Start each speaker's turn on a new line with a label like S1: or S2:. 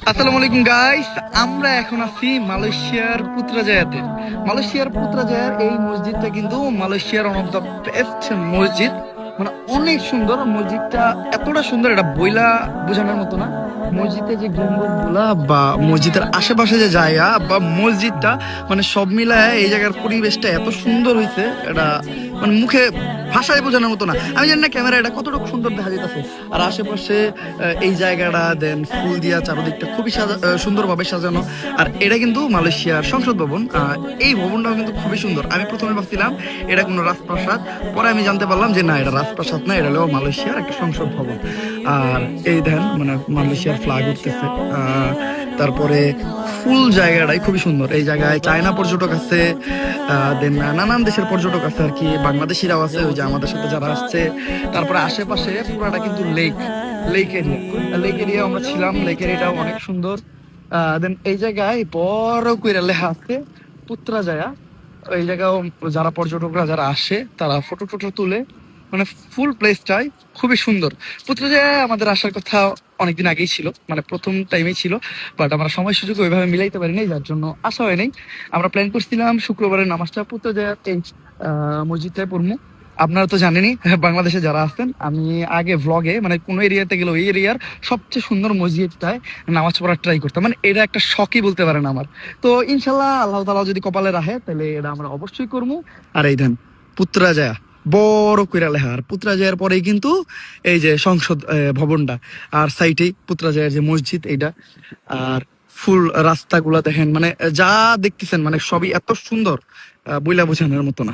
S1: আসসালামু আলাইকুম গাইস, আমরা এখন আছি মালয়েশিয়ার পুত্রাজায়াতে। মালয়েশিয়ার পুত্রাজায়ার এই মসজিদটা কিন্তু মালয়েশিয়ার ওয়ান অফ দ্য বেস্ট মসজিদ। মানে অনেক সুন্দর মসজিদটা, এতটা সুন্দর এটা বইলা বোঝানোর মতো না। মসজিদে যে গম্বুজ গুলা বা মসজিদের আশেপাশে যে জায়গা বা মসজিদটা, মানে সব মিলায় এই জায়গার পরিবেশটা এত সুন্দর হয়েছে, এটা মানে মুখে ভাষায় বোঝানোর মতো না। আমি জানি না ক্যামেরা এটা কতটুকু সুন্দর দেখা যেতেছে। আর আশেপাশে এই জায়গাটা দেন ফুল দিয়া চারদিকটা খুবই সুন্দরভাবে সাজানো। আর এটা কিন্তু মালয়েশিয়ার সংসদ ভবন। এই ভবনটাও কিন্তু খুবই সুন্দর। আমি প্রথমে ভাবছিলাম এটা কোনো রাজপ্রাসাদ, পরে আমি জানতে পারলাম যে না, এটা রাজপ্রাসাদ না, এটা হলো মালয়েশিয়ার একটা সংসদ ভবন। আর এই দেন মানে মালয়েশিয়ার ফ্ল্যাগ উঠতেছে। তারপরে ফুল জায়গাটাই খুবই সুন্দর। এই জায়গায় চায়না পর্যটক আছে, দেন নানান দেশের পর্যটক আছে আর কি, বাংলাদেশিরাও আছে ওই যে আমাদের সাথে যারা আসছে। তারপরে আশেপাশে পুরাটা কিন্তু লেক এরিয়া। লেক এরিয়া আমরা ছিলাম, লেক এরিয়াটাও অনেক সুন্দর। দেন এই জায়গায় বড় করে লেখা আছে পুত্রাজায়া। এই জায়গাও যারা পর্যটকরা যারা আসে তারা ফটো টটো তুলে, মানে ফুল প্লেসটাই খুবই সুন্দর। পুত্রজায়ায় আমাদের আসার কথা অনেকদিন আগেই ছিল, মানে প্রথম টাইমেই ছিল, বাট আমরা সময় সুযোগ ওইভাবে মিলাইতে পারিনি, যার জন্য আসা হয়নি। আমরা প্ল্যান করছিলাম শুক্রবারের নামাজটা পুত্রজায়ার এই মসজিদটায় পড়বো। আপনারা তো জানেনই, বাংলাদেশে যারা আছেন, আমি আগে ভ্লগে মানে কোনো এরিয়াতে গেলে ওই এরিয়ার সবচেয়ে সুন্দর মসজিদটায় নামাজ পড়ার ট্রাই করতাম। মানে এটা একটা শখই বলতে পারেন আমার। তো ইনশাল্লাহ আল্লাহ তাআলা যদি কপালে রাখে তাহলে এটা আমরা অবশ্যই করবো। আর এই দেন পুত্রাজায়া বড় কইরা লেখা, আর পুত্রাজায়ার পরেই কিন্তু এই যে সংসদ ভবনটা, আর সাইটেই পুত্রাজায়ার যে মসজিদ এইটা। আর ফুল রাস্তাগুলা দেখেন, মানে যা দেখতেছেন মানে সবই এত সুন্দর, বইলা বোঝানোর মতো না।